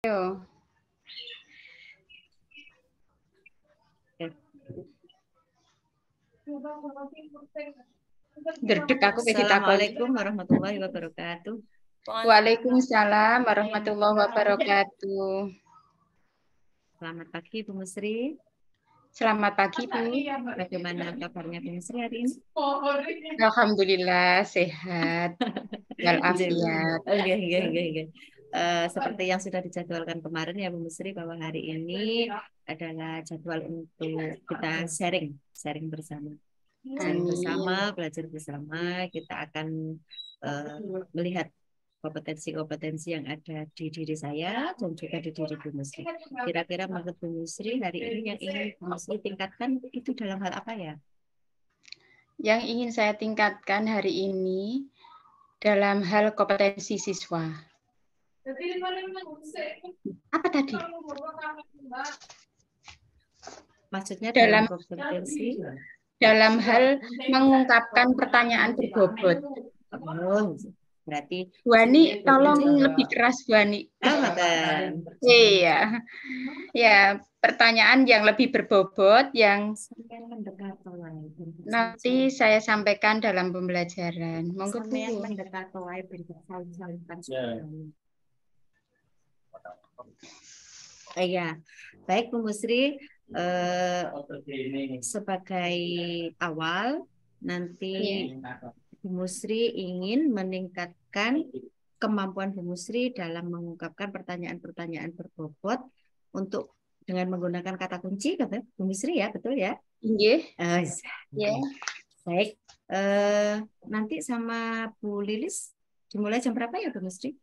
Ayo. Derdek aku Assalamualaikum warahmatullahi wabarakatuh. Waalaikumsalam warahmatullahi wabarakatuh. Selamat pagi Bu Musri. Selamat pagi Bu. Bagaimana kabarnya Bu Musri hari ini? Alhamdulillah sehat walafiat. Seperti yang sudah dijadwalkan kemarin ya Bu Musri, bahwa hari ini adalah jadwal untuk kita sharing bersama. Sharing bersama, belajar bersama, kita akan melihat kompetensi-kompetensi yang ada di diri saya dan juga di diri Bu Musri. Kira-kira menurut Bu Musri hari ini yang ingin Bu Musri tingkatkan itu dalam hal apa ya? Yang ingin saya tingkatkan hari ini dalam hal kompetensi siswa. Apa tadi? Maksudnya dalam kompetensi? Dalam hal mengungkapkan pertanyaan berbobot. Oh, berarti Bu Ani, tolong lebih keras Bu Ani. Iya. Ya, pertanyaan yang lebih berbobot yang nanti saya sampaikan dalam pembelajaran. Monggo Bu. Iya, baik Bu Musri. Sebagai awal nanti Bu Musri ingin meningkatkan kemampuan Bu Musri dalam mengungkapkan pertanyaan-pertanyaan berbobot untuk dengan menggunakan kata kunci, kata Bu Musri ya, betul ya? Iya. Baik. Nanti sama Bu Lilis dimulai jam berapa ya Bu Musri?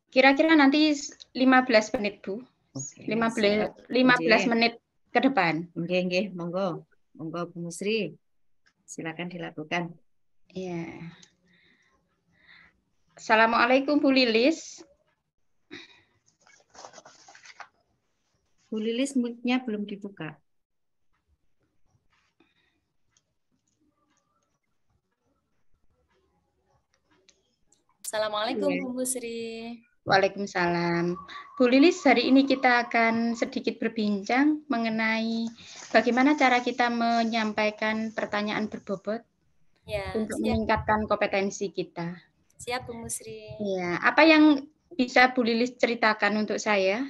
Kira-kira nanti 15 menit Bu. 15 menit ke depan. Oke, monggo Bu Musri. Silakan dilakukan. Ya. Assalamualaikum Bu Lilis. Bu Lilis mic-nya belum dibuka. Assalamualaikum Bu Musri. Waalaikumsalam. Bu Lilis, hari ini kita akan sedikit berbincang mengenai bagaimana cara kita menyampaikan pertanyaan berbobot untuk meningkatkan kompetensi kita. Siap Bu Musri. Ya, apa yang bisa Bu Lilis ceritakan untuk saya?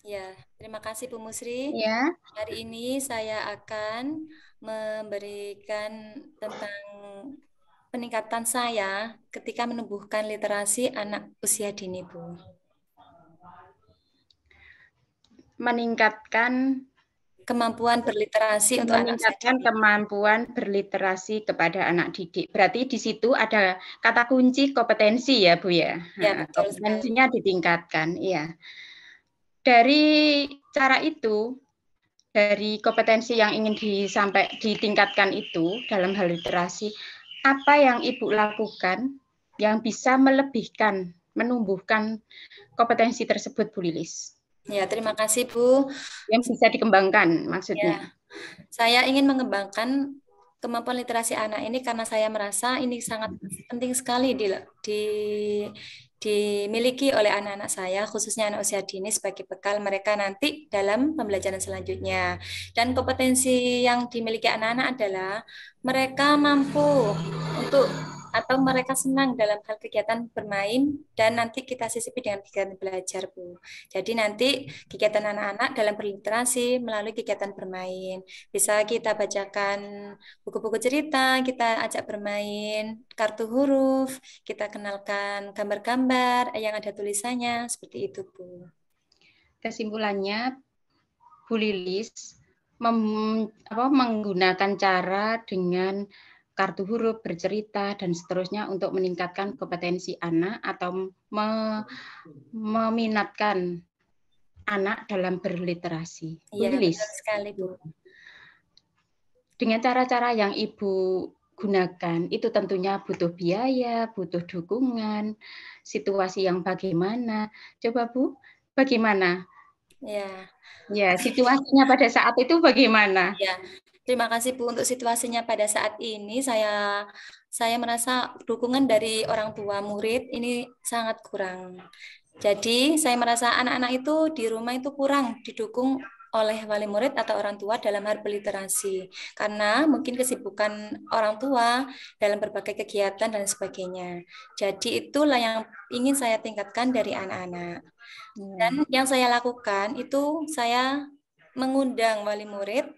Ya, terima kasih Bu Musri. Ya. Hari ini saya akan memberikan tentang peningkatan saya ketika menumbuhkan literasi anak usia dini, Bu. Meningkatkan kemampuan berliterasi untuk meningkatkan kemampuan berliterasi kepada anak didik. Berarti di situ ada kata kunci kompetensi ya, Bu ya. Ya, betul kompetensinya sekali. Ditingkatkan, iya. Dari cara itu, dari kompetensi yang ingin ditingkatkan itu dalam hal literasi, apa yang Ibu lakukan yang bisa melebihkan, menumbuhkan kompetensi tersebut, Bu Lilis? Ya, terima kasih Bu. Yang bisa dikembangkan maksudnya. Ya, saya ingin mengembangkan kemampuan literasi anak ini karena saya merasa ini sangat penting sekali dimiliki oleh anak-anak saya, khususnya anak usia dini sebagai bekal mereka nanti dalam pembelajaran selanjutnya. Dan kompetensi yang dimiliki anak-anak adalah mereka mampu untuk atau mereka senang dalam hal kegiatan bermain dan nanti kita sisipi dengan kegiatan belajar, Bu. Jadi nanti kegiatan anak-anak dalam berliterasi melalui kegiatan bermain. Bisa kita bacakan buku-buku cerita, kita ajak bermain kartu huruf, kita kenalkan gambar-gambar yang ada tulisannya, seperti itu, Bu. Kesimpulannya, Bu Lilis menggunakan cara dengan kartu huruf, bercerita, dan seterusnya untuk meningkatkan kompetensi anak atau meminatkan anak dalam berliterasi. Iya, betul sekali, Bu. Dengan cara-cara yang Ibu gunakan, itu tentunya butuh biaya, butuh dukungan, situasi yang bagaimana. Coba Bu, bagaimana? Ya, situasinya pada saat itu bagaimana? Ya. Terima kasih Bu, untuk situasinya pada saat ini saya merasa dukungan dari orang tua murid ini sangat kurang. Jadi saya merasa anak-anak itu di rumah itu kurang didukung oleh wali murid atau orang tua dalam hal berliterasi. Karena mungkin kesibukan orang tua dalam berbagai kegiatan dan sebagainya. Jadi itulah yang ingin saya tingkatkan dari anak-anak. Dan yang saya lakukan itu saya mengundang wali murid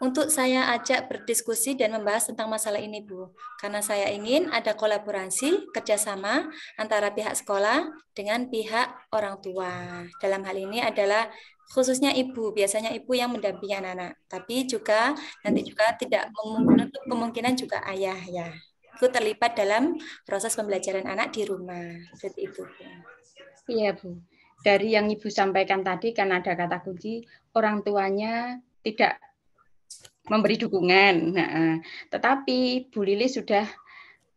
untuk saya ajak berdiskusi dan membahas tentang masalah ini, Bu. Karena saya ingin ada kolaborasi, kerjasama antara pihak sekolah dengan pihak orang tua. Dalam hal ini adalah khususnya ibu, biasanya ibu yang mendampingi anak-anak. Tapi juga nanti juga tidak menutup kemungkinan juga ayah ya. Ikut terlibat dalam proses pembelajaran anak di rumah. Seperti itu, Bu. Iya, Bu. Dari yang Ibu sampaikan tadi kan ada kata kunci orang tuanya tidak memberi dukungan. Nah, tetapi Bu Lili sudah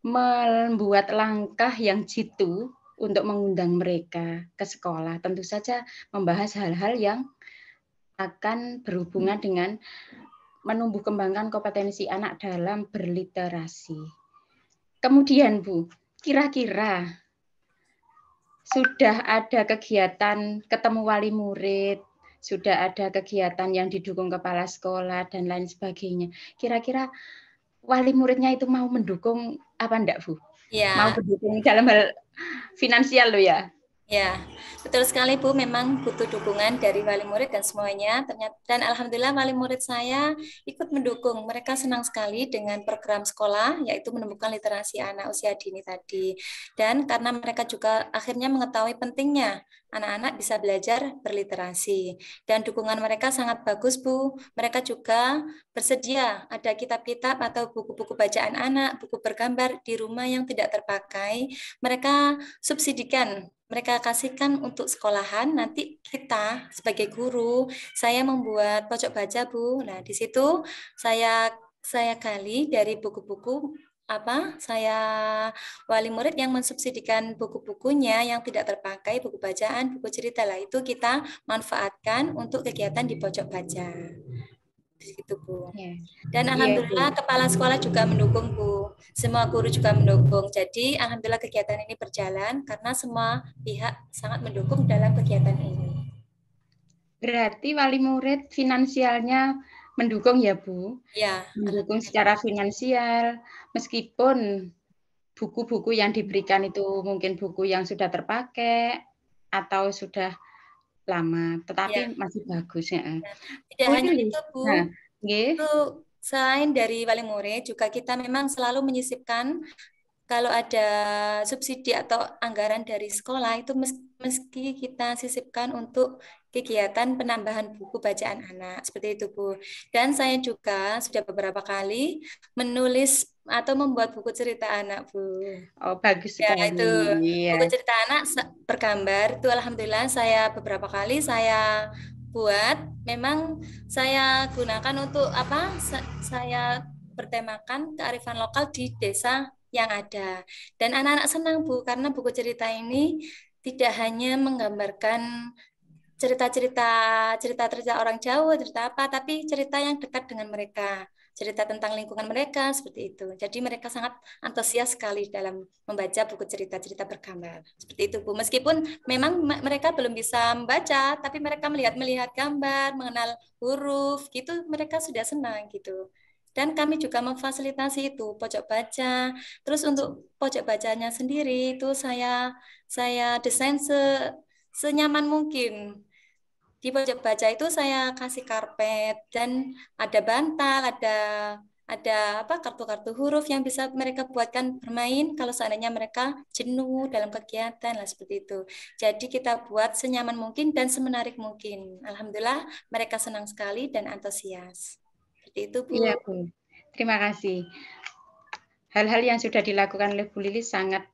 membuat langkah yang jitu untuk mengundang mereka ke sekolah. Tentu saja membahas hal-hal yang akan berhubungan dengan menumbuh kembangkan kompetensi anak dalam berliterasi. Kemudian Bu, kira-kira sudah ada kegiatan ketemu wali murid, sudah ada kegiatan yang didukung kepala sekolah, dan lain sebagainya. Kira-kira wali muridnya itu mau mendukung apa enggak, Bu? Ya. Mau mendukung dalam hal finansial loh ya? Ya, betul sekali Bu, memang butuh dukungan dari wali murid dan semuanya. Ternyata dan alhamdulillah wali murid saya ikut mendukung. Mereka senang sekali dengan program sekolah yaitu menumbuhkan literasi anak usia dini tadi. Dan karena mereka juga akhirnya mengetahui pentingnya anak-anak bisa belajar berliterasi. Dan dukungan mereka sangat bagus, Bu. Mereka juga bersedia ada kitab-kitab atau buku-buku bacaan anak, buku bergambar di rumah yang tidak terpakai. Mereka subsidikan, mereka kasihkan untuk sekolahan. Nanti kita sebagai guru, saya membuat pojok baca, Bu. Nah, di situ saya gali dari buku-buku saya wali murid yang mensubsidikan buku-bukunya yang tidak terpakai, buku bacaan, buku cerita lah, itu kita manfaatkan untuk kegiatan di pojok baca. Gitu, Bu. Dan alhamdulillah kepala sekolah juga mendukung, Bu. Semua guru juga mendukung. Jadi alhamdulillah kegiatan ini berjalan karena semua pihak sangat mendukung dalam kegiatan ini. Berarti wali murid finansialnya mendukung ya, Bu? Ya. Mendukung secara finansial, meskipun buku-buku yang diberikan itu mungkin buku yang sudah terpakai atau sudah lama, tetapi masih bagus ya. Tidak hanya itu, Bu. Nah, itu selain dari wali murid, juga kita memang selalu menyisipkan kalau ada subsidi atau anggaran dari sekolah itu meski kita sisipkan untuk kegiatan penambahan buku bacaan anak, seperti itu, Bu. Dan saya juga sudah beberapa kali menulis atau membuat buku cerita anak, Bu. Oh, bagus sekali. Ya, itu buku cerita anak bergambar itu alhamdulillah saya beberapa kali saya buat. Memang saya gunakan untuk saya bertemakan kearifan lokal di desa yang ada. Dan anak-anak senang, Bu, karena buku cerita ini tidak hanya menggambarkan cerita orang Jawa, cerita apa, tapi cerita yang dekat dengan mereka, cerita tentang lingkungan mereka, seperti itu. Jadi mereka sangat antusias sekali dalam membaca buku cerita-cerita bergambar. Seperti itu, Bu. Meskipun memang mereka belum bisa membaca, tapi mereka melihat gambar, mengenal huruf, gitu, mereka sudah senang gitu. Dan kami juga memfasilitasi itu pojok baca. Terus untuk pojok bacanya sendiri itu saya desain senyaman mungkin. Di pojok baca itu saya kasih karpet dan ada bantal, ada kartu-kartu huruf yang bisa mereka buatkan bermain kalau seandainya mereka jenuh dalam kegiatan lah, seperti itu. Jadi kita buat senyaman mungkin dan semenarik mungkin. Alhamdulillah mereka senang sekali dan antusias. Itu, Bu. Iya, Bu. Terima kasih. Hal-hal yang sudah dilakukan oleh Bu Lili sangat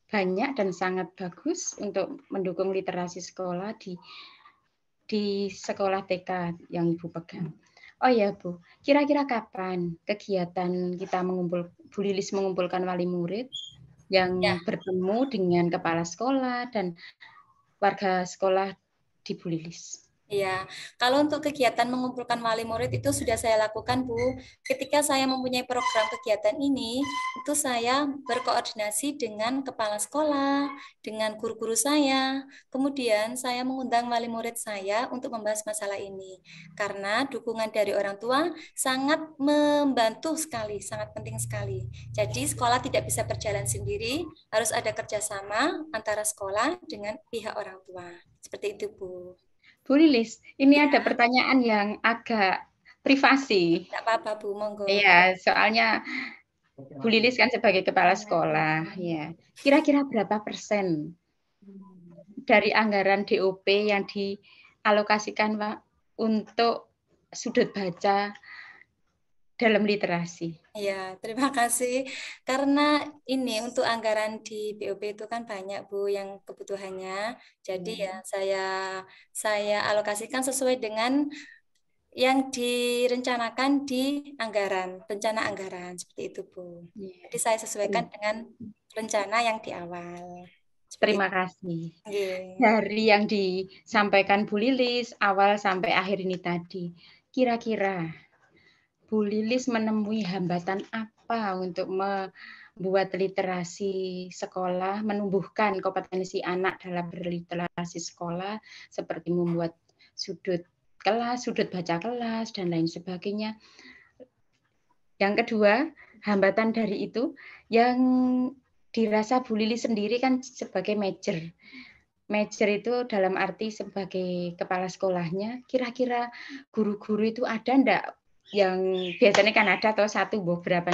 banyak dan sangat bagus untuk mendukung literasi sekolah di sekolah TK yang Ibu pegang. Oh ya, Bu, kira-kira kapan kegiatan kita Bu Lilis mengumpulkan wali murid yang bertemu dengan kepala sekolah dan warga sekolah di Bu Lilis? Iya, kalau untuk kegiatan mengumpulkan wali murid itu sudah saya lakukan, Bu. Ketika saya mempunyai program kegiatan ini, itu saya berkoordinasi dengan kepala sekolah, dengan guru-guru saya. Kemudian saya mengundang wali murid saya untuk membahas masalah ini. Karena dukungan dari orang tua sangat membantu sekali, sangat penting sekali. Jadi sekolah tidak bisa berjalan sendiri, harus ada kerjasama antara sekolah dengan pihak orang tua. Seperti itu, Bu. Bu Lilis, ini Ya, ada pertanyaan yang agak privasi. tidak apa-apa, Bu. Monggo. Iya, soalnya Bu Lilis kan sebagai kepala sekolah, ya. Kira-kira berapa persen dari anggaran DOP yang dialokasikan, Pak, untuk sudut baca dalam literasi? Ya, terima kasih. Karena ini untuk anggaran di BOP itu kan banyak, Bu, yang kebutuhannya. Jadi ya saya alokasikan sesuai dengan yang direncanakan di anggaran, rencana anggaran seperti itu, Bu. Jadi saya sesuaikan dengan rencana yang di awal. Terima kasih. Iya. Dari yang disampaikan Bu Lilis awal sampai akhir ini tadi, kira-kira Bu Lilis menemui hambatan apa untuk membuat literasi sekolah, menumbuhkan kompetensi anak dalam berliterasi sekolah, seperti membuat sudut kelas, sudut baca kelas, dan lain sebagainya. Yang kedua, hambatan dari itu yang dirasa Bu Lilis sendiri kan sebagai major. Major itu dalam arti sebagai kepala sekolahnya, kira-kira guru-guru itu ada enggak yang biasanya kan ada atau satu beberapa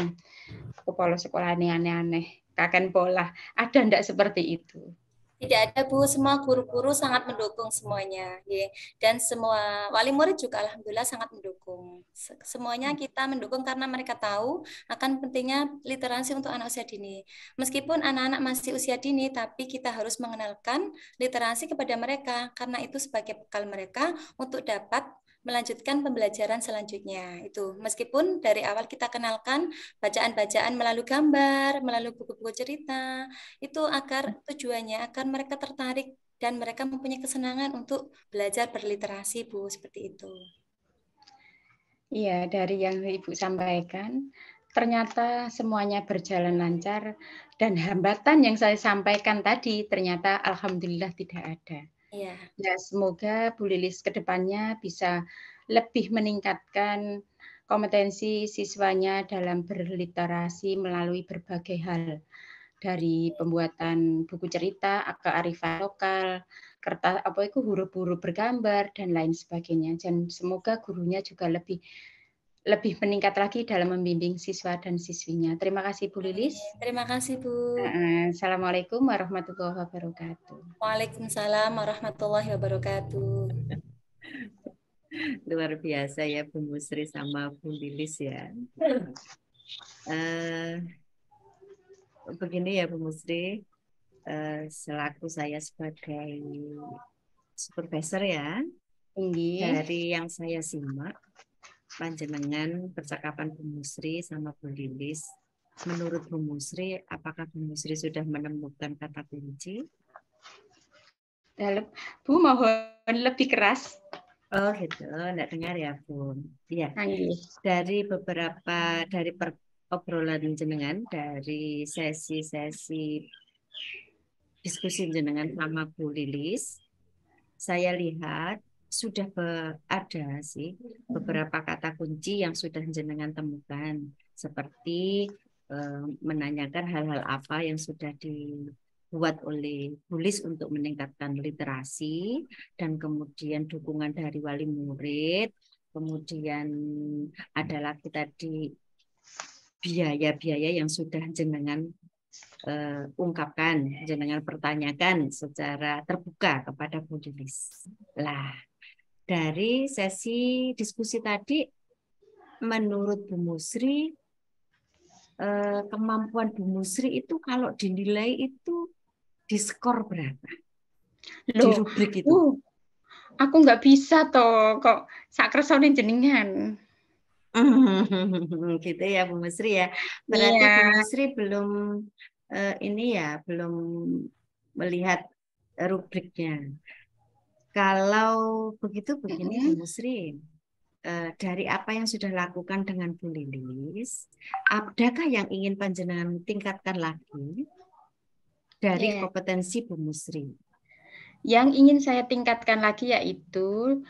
kepala sekolah aneh-aneh, kakek pola, ada enggak seperti itu? Tidak ada, Bu, semua guru-guru sangat mendukung semuanya, ya. Dan semua wali murid juga alhamdulillah sangat mendukung. Semuanya kita mendukung karena mereka tahu akan pentingnya literasi untuk anak usia dini. Meskipun anak-anak masih usia dini, tapi kita harus mengenalkan literasi kepada mereka karena itu sebagai bekal mereka untuk dapat melanjutkan pembelajaran selanjutnya. Itu meskipun dari awal kita kenalkan bacaan-bacaan melalui gambar, melalui buku-buku cerita, itu agar tujuannya agar mereka tertarik dan mereka mempunyai kesenangan untuk belajar berliterasi, Bu, seperti itu. Iya, dari yang Ibu sampaikan, ternyata semuanya berjalan lancar dan hambatan yang saya sampaikan tadi ternyata alhamdulillah tidak ada. Iya. Ya, semoga Bu Lilis ke depannya bisa lebih meningkatkan kompetensi siswanya dalam berliterasi melalui berbagai hal. Dari pembuatan buku cerita, kearifan lokal, kertas huruf-huruf bergambar dan lain sebagainya. Dan semoga gurunya juga lebih meningkat lagi dalam membimbing siswa dan siswinya. Terima kasih Bu Lilis. Terima kasih, Bu. Assalamualaikum warahmatullahi wabarakatuh. Waalaikumsalam warahmatullahi wabarakatuh. Luar biasa ya Bu Musri sama Bu Lilis ya. Begini ya Bu Musri, selaku saya sebagai supervisor ya, dari yang saya simak, panjenengan percakapan Bu Musri sama Bu Lilis, menurut Bu Musri, apakah Bu Musri sudah menemukan kata kunci? Bu mohon lebih keras. Oh gitu, enggak dengar ya Bu. Iya. Dari obrolan jenengan, dari sesi-sesi diskusi jenengan sama Bu Lilis, saya lihat sudah ada sih beberapa kata kunci yang sudah jenengan temukan, seperti menanyakan hal-hal apa yang sudah dibuat oleh Bu Lilis untuk meningkatkan literasi, dan kemudian dukungan dari wali murid, kemudian ada lagi tadi biaya-biaya yang sudah jenengan ungkapkan, jenengan pertanyakan secara terbuka kepada Bu Lilis. Lah, dari sesi diskusi tadi, menurut Bu Musri, kemampuan Bu Musri itu kalau dinilai itu diskor berapa? Di rubrik itu. Aku nggak bisa toh, kok sakresonin jenengan. Gitu ya Bu Musri ya. Berarti Bu Musri belum belum melihat rubriknya. Kalau begitu begini Mm-mm. Bu Sri, dari apa yang sudah lakukan dengan Bu Lilis, adakah yang ingin panjenengan tingkatkan lagi dari Ya, kompetensi Bu Musri? yang ingin saya tingkatkan lagi yaitu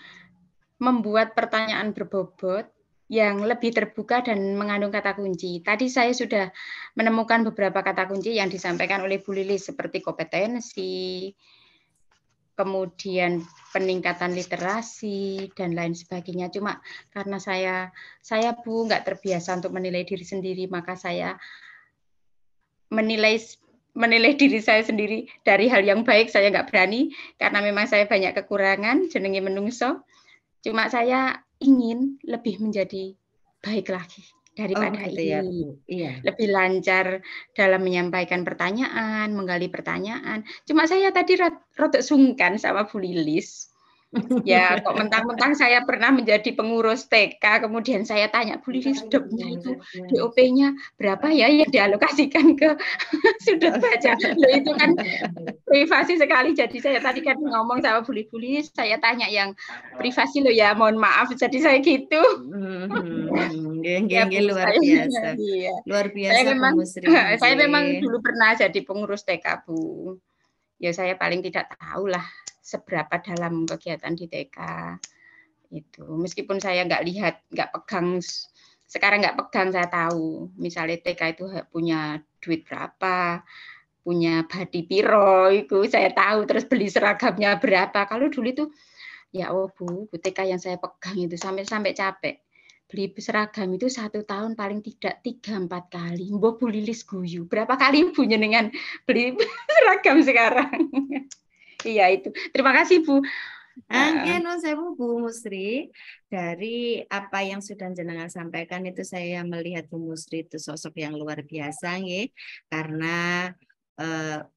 membuat pertanyaan berbobot yang lebih terbuka dan mengandung kata kunci. Tadi saya sudah menemukan beberapa kata kunci yang disampaikan oleh Bu Lilis seperti kompetensi, kemudian peningkatan literasi dan lain sebagainya. Cuma karena saya Bu nggak terbiasa untuk menilai diri sendiri, maka saya menilai diri saya sendiri dari hal yang baik saya nggak berani karena memang saya banyak kekurangan jenenge menungso. Cuma saya ingin lebih menjadi baik lagi Oh daripada gitu ya ini. Bu. Iya. Lebih lancar dalam menyampaikan pertanyaan, menggali pertanyaan. Cuma saya tadi rodok sungkan sama Bu Lilis. Ya, kok mentang-mentang saya pernah menjadi pengurus TK, kemudian saya tanya, Bu Lilis, dopnya itu DOP-nya berapa ya yang dialokasikan ke sudut baca? Loh, itu kan privasi sekali. Jadi saya tadi kan ngomong sama Bu Lilis, saya tanya yang privasi loh ya, mohon maaf. Jadi saya gitu. Ya Bu, Luar saya biasa. iya. Luar Saya biasa Bu memang Musri. saya memang dulu pernah jadi pengurus TK, Bu. Ya saya paling tidak tahu lah seberapa dalam kegiatan di TK itu. Meskipun saya nggak lihat, nggak pegang, sekarang nggak pegang, saya tahu. Misalnya TK itu punya duit berapa, punya badi piro, itu saya tahu. Terus beli seragamnya berapa. Kalau dulu itu, ya oh Bu TK yang saya pegang itu sampai capek. Beli seragam itu 1 tahun paling tidak 3-4 kali. Mbok Bu Lilis guyu. Berapa kali Bu jenengan beli seragam sekarang? Iya itu. Terima kasih Bu. Anggen sewu Bu Musri, dari apa yang sudah jenengan sampaikan itu saya melihat Bu Musri itu sosok yang luar biasa nggih, karena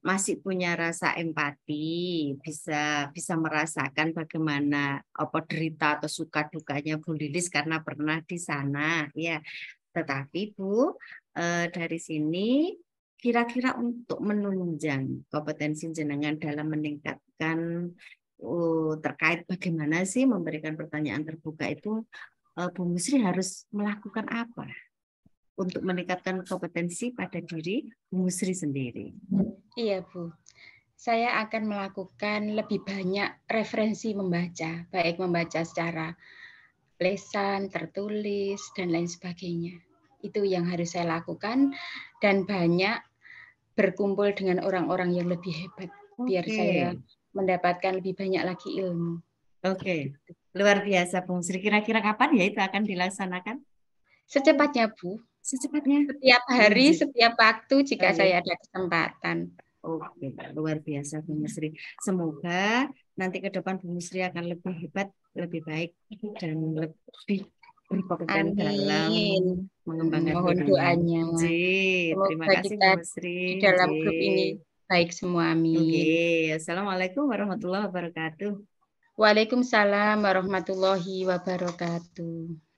masih punya rasa empati, bisa merasakan bagaimana apa derita atau suka dukanya Bu Lilis karena pernah di sana ya. Tetapi Bu, dari sini kira-kira untuk menunjang kompetensi jenengan dalam meningkatkan terkait bagaimana sih memberikan pertanyaan terbuka itu, Bu Musri harus melakukan apa untuk meningkatkan kompetensi pada diri Bu Musri sendiri? Iya Bu, saya akan melakukan lebih banyak referensi membaca, baik membaca secara lesan, tertulis, dan lain sebagainya. Itu yang harus saya lakukan dan banyak berkumpul dengan orang-orang yang lebih hebat biar saya mendapatkan lebih banyak lagi ilmu. Oke, luar biasa Bu Musri. Kira-kira kapan ya itu akan dilaksanakan? Secepatnya Bu. Secepatnya. Setiap hari, setiap waktu jika saya ada kesempatan. Oke, luar biasa Bu Musri. Semoga nanti ke depan Bu Musri akan lebih hebat, lebih baik, dan lebih berkompeten dalam mengembangkan Mohon diri. doanya. Terima Semoga kasih kita Bu Musri. di dalam grup ini baik semua. Amin. Assalamualaikum warahmatullahi wabarakatuh. Waalaikumsalam warahmatullahi wabarakatuh.